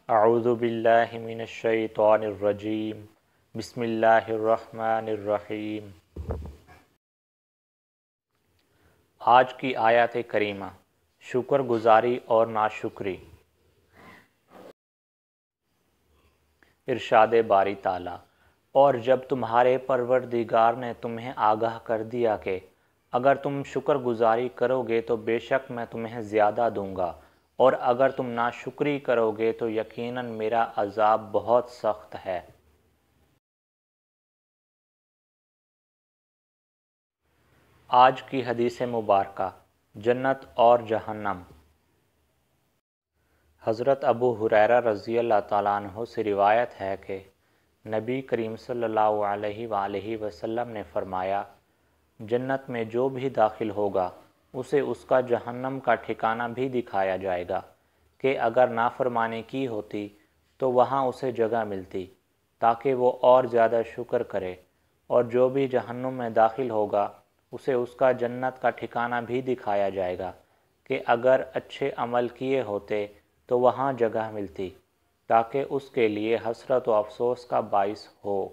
اعوذ باللہ من الشیطان الرجیم بسم اللہ الرحمن الرحیم۔ آج کی آیت کریمہ شکر گزاری اور ناشکری۔ ارشاد باری تعالیٰ، اور جب تمہارے پروردگار نے تمہیں آگاہ کر دیا کہ اگر تم شکر گزاری کرو گے تو بے شک میں تمہیں زیادہ دوں گا، اور اگر تم ناشکری کرو گے تو یقیناً میرا عذاب بہت سخت ہے۔ آج کی حدیث مبارکہ، جنت اور جہنم۔ حضرت ابو ہریرہ رضی اللہ تعالیٰ عنہ سے روایت ہے کہ نبی کریم صلی اللہ علیہ وآلہ وسلم نے فرمایا، جنت میں جو بھی داخل ہوگا اسے اس کا جہنم کا ٹھکانہ بھی دکھایا جائے گا کہ اگر نافرمانی کی ہوتی تو وہاں اسے جگہ ملتی تاکہ وہ اور زیادہ شکر کرے، اور جو بھی جہنم میں داخل ہوگا اسے اس کا جنت کا ٹھکانہ بھی دکھایا جائے گا کہ اگر اچھے عمل کیے ہوتے تو وہاں جگہ ملتی تاکہ اس کے لیے حسرت و افسوس کا باعث ہو۔